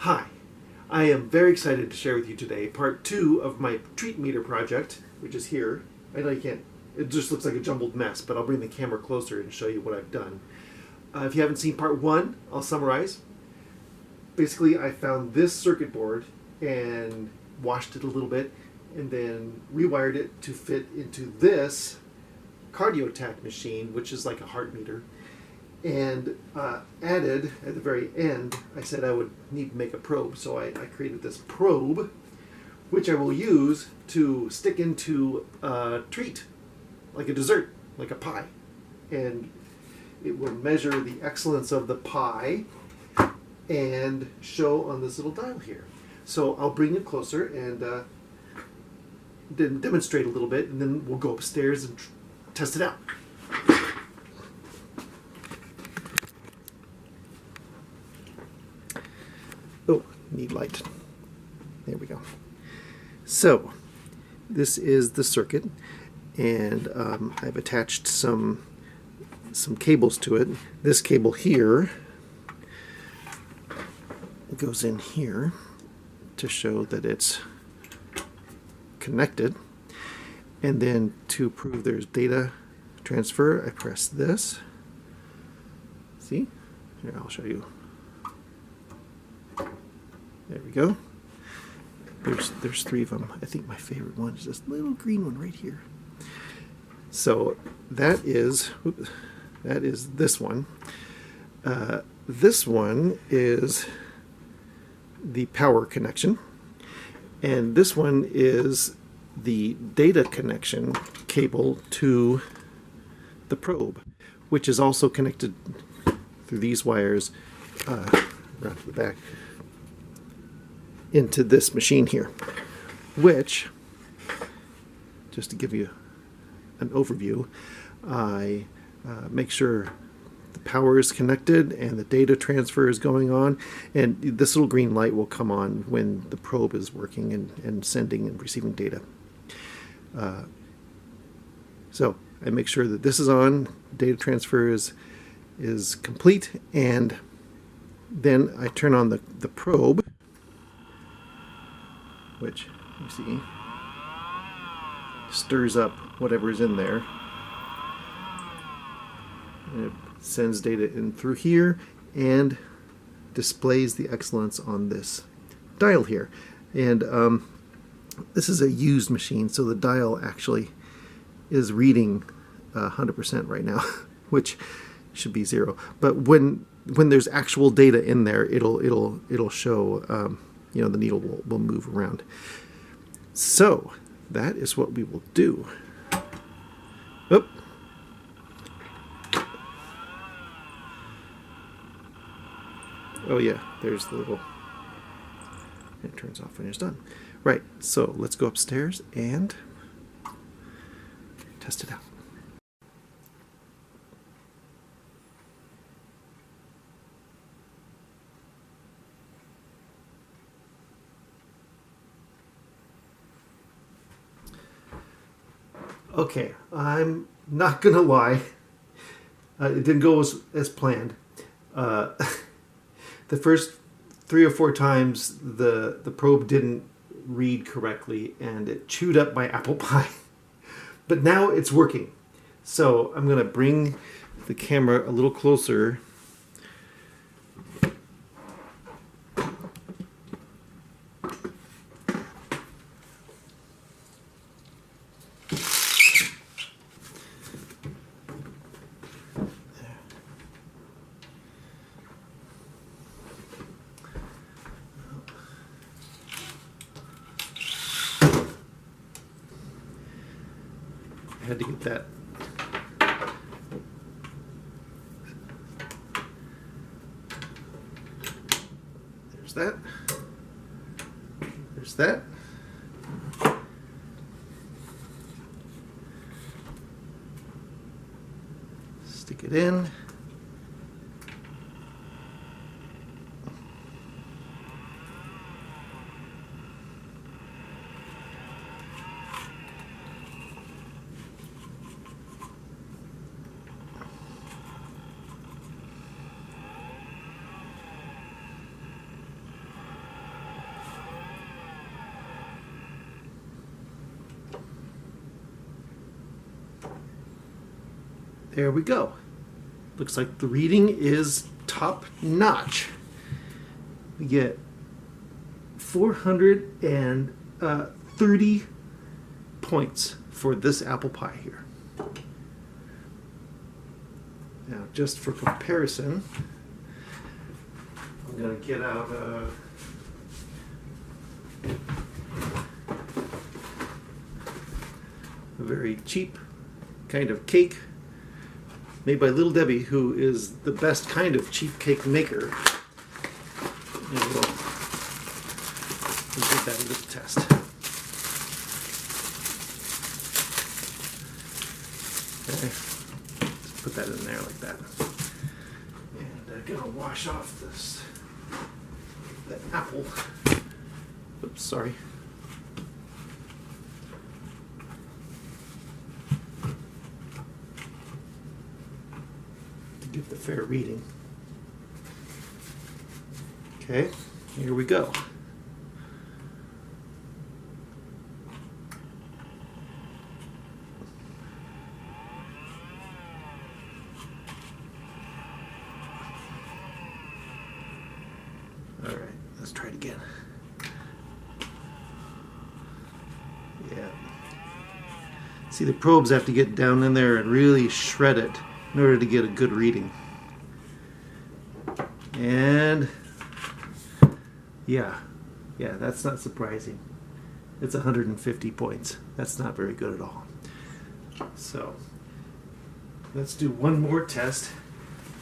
Hi, I am very excited to share with you today part 2 of my treat meter project, which is here. I know you can't, it just looks like a jumbled mess, but I'll bring the camera closer and show you what I've done. If you haven't seen part 1, I'll summarize. Basically, I found this circuit board and washed it a little bit and then rewired it to fit into this cardio machine, which is like a heart meter. And added at the very end, I said I would need to make a probe, so I created this probe, which I will use to stick into a treat, like a dessert, like a pie. And it will measure the excellence of the pie and show on this little dial here. So I'll bring it closer and then demonstrate a little bit, and then we'll go upstairs and test it out. Oh, need light. There we go. So, this is the circuit, and I've attached some cables to it. This cable here goes in here to show that it's connected. And then to prove there's data transfer, I press this. See? Here, I'll show you. There we go. There's 3 of them. I think my favorite one is this little green one right here. So that is this one. This one is the power connection, and this one is the data connection cable to the probe, which is also connected through these wires around to the back into this machine here, which, just to give you an overview, I make sure the power is connected and the data transfer is going on, and this little green light will come on when the probe is working and sending and receiving data. So I make sure that this is on, data transfer is complete, and then I turn on the probe, which you see stirs up whatever's in there, and it sends data in through here and displays the excellence on this dial here. And this is a used machine, so the dial actually is reading 100% right now, which should be 0. But when there's actual data in there, it'll show the needle will move around. So that is what we will do. Oop. Oh yeah, there's the little, it turns off when it's done. Right, so let's go upstairs and test it out. Okay, I'm not gonna lie, it didn't go as planned. The first 3 or 4 times the probe didn't read correctly and it chewed up my apple pie. But now it's working. So I'm gonna bring the camera a little closer. I had to get that. There's that. There's that. Stick it in. there we go. Looks like the reading is top notch. We get 430 points for this apple pie here. Now, just for comparison, I'm going to get out a very cheap kind of cake made by Little Debbie, who is the best kind of cheap cake maker. And we'll give that a little test. Okay, just put that in there like that. And I'm gonna wash off this that apple. Oops, sorry. Give the fair reading. Okay, here we go. All right, let's try it again. Yeah. See, the probes have to get down in there and really shred it in order to get a good reading. And yeah, that's not surprising. It's 150 points. That's not very good at all. So let's do one more test.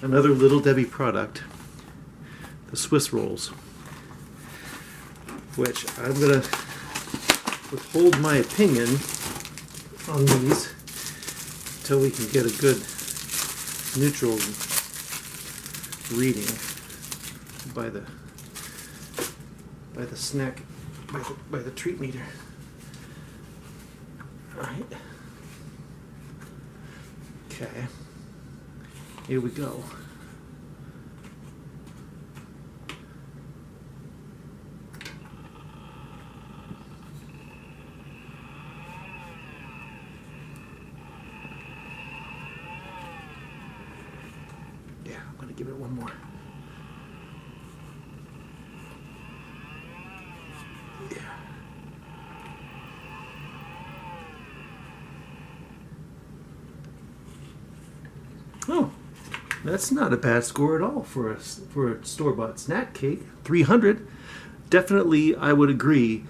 Another Little Debbie product, the Swiss rolls, which I'm gonna withhold my opinion on these until we can get a good neutral reading by the snack, by the treat meter. All right. Okay. Here we go. I'm going to give it one more. Yeah. Oh, that's not a bad score at all for a store-bought snack cake. 300. Definitely, I would agree.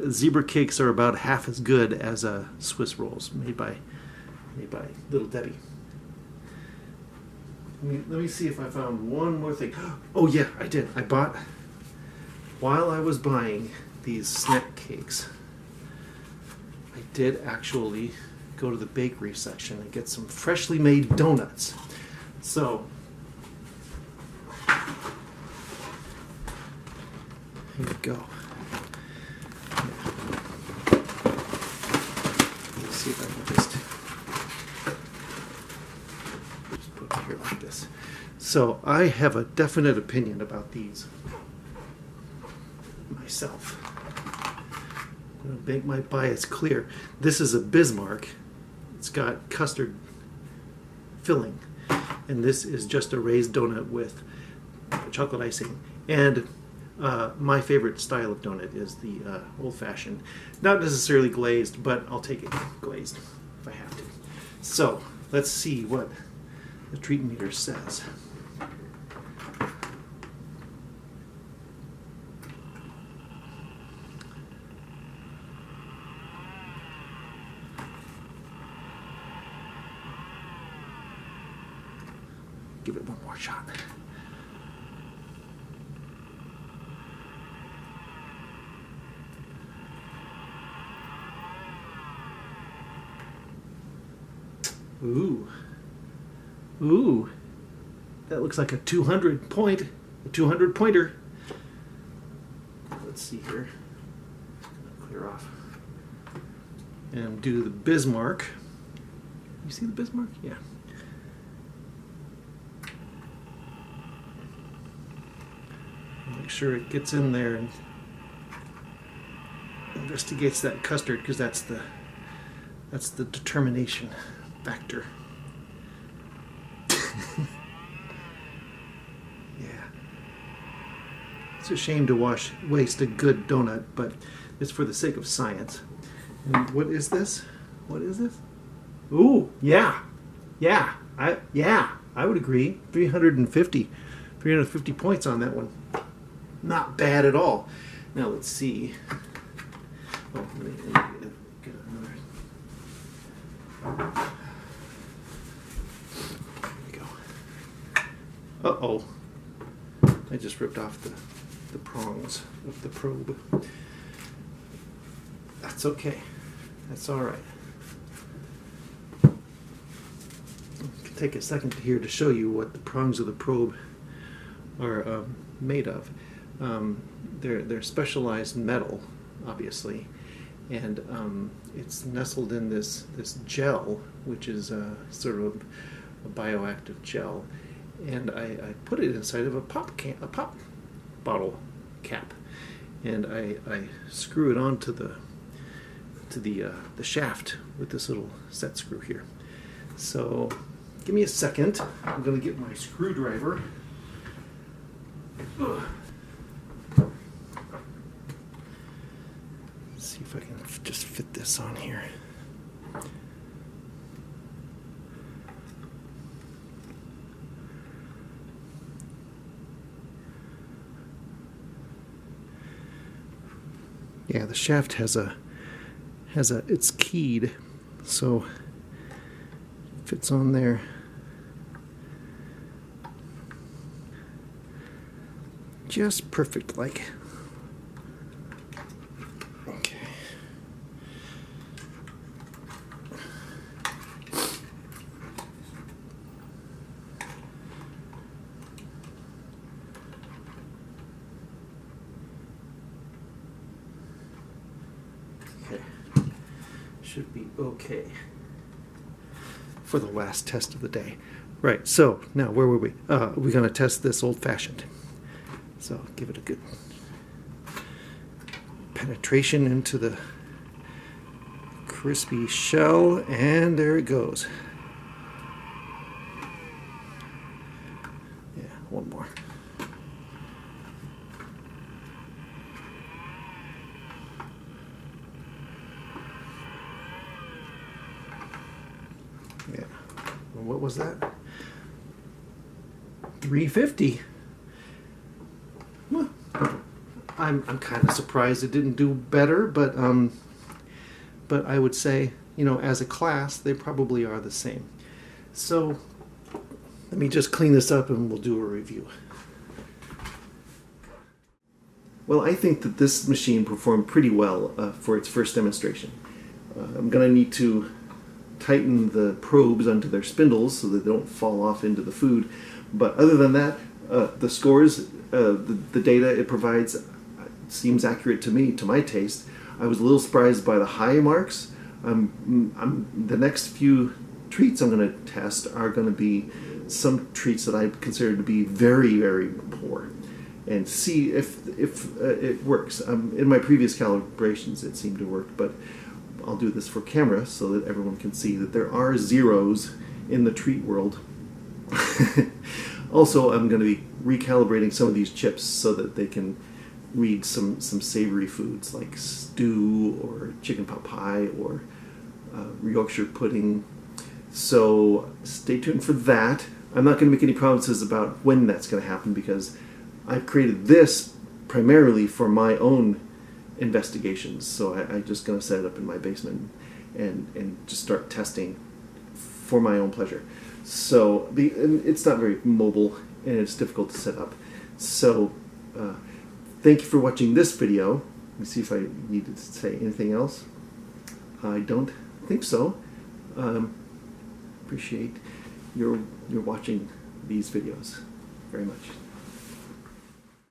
Zebra cakes are about half as good as Swiss rolls made by Little Debbie. Let me see if I found one more thing. Oh yeah, I did. I bought, while I was buying these snack cakes, I did actually go to the bakery section and get some freshly made donuts. So, here we go. Let's see if I can just put it here like this. So I have a definite opinion about these myself. I'm going to make my bias clear. This is a Bismarck. It's got custard filling, and this is just a raised donut with chocolate icing. And my favorite style of donut is the old-fashioned, not necessarily glazed, but I'll take it glazed if I have to. So let's see what the treat meter says. Give it one more shot. Ooh. Ooh. That looks like a 200 pointer. Let's see here. Clear off. And do the Bismarck. You see the Bismarck? Yeah. Make sure it gets in there and investigates that custard, because that's the determination factor. It's a shame to waste a good donut, but it's for the sake of science. And what is this? What is this? Ooh, yeah. I would agree. 350 points on that one. Not bad at all. Now let's see. Oh, let me get another. There we go. Uh-oh. I just ripped off the prongs of the probe. That's okay. That's all right. Take a second here to show you what the prongs of the probe are made of. They're specialized metal, obviously, and it's nestled in this gel, which is sort of a bioactive gel, and I put it inside of a pop bottle cap, and I screw it onto the shaft with this little set screw here. So give me a second. I'm going to get my screwdriver. Ugh. Let's see if I can just fit this on here. Yeah, the shaft it's keyed, so it fits on there. Just perfect, like. Okay. Okay. Should be okay for the last test of the day. Right, so now where were we? We're going to test this old-fashioned. So give it a good penetration into the crispy shell, and there it goes. Yeah, one more. Yeah. Well, what was that? 350. Well, I'm kind of surprised it didn't do better, but I would say, you know, as a class, they probably are the same. So let me just clean this up and we'll do a review. Well, I think that this machine performed pretty well for its first demonstration. I'm going to need to tighten the probes onto their spindles so that they don't fall off into the food. But other than that, the scores, the data it provides seems accurate to me, to my taste. I was a little surprised by the high marks. The next few treats I'm going to test are going to be some treats that I consider to be very, very poor, and see if it works. In my previous calibrations it seemed to work, but I'll do this for camera so that everyone can see that there are zeros in the treat world. Also, I'm going to be recalibrating some of these chips so that they can read some savory foods like stew or chicken pot pie or Yorkshire pudding. So stay tuned for that. I'm not going to make any promises about when that's going to happen because I've created this primarily for my own investigations. So I'm just going to set it up in my basement and just start testing for my own pleasure. So it's not very mobile and it's difficult to set up. So thank you for watching this video. Let me see if I need to say anything else. I don't think so. Appreciate your watching these videos very much.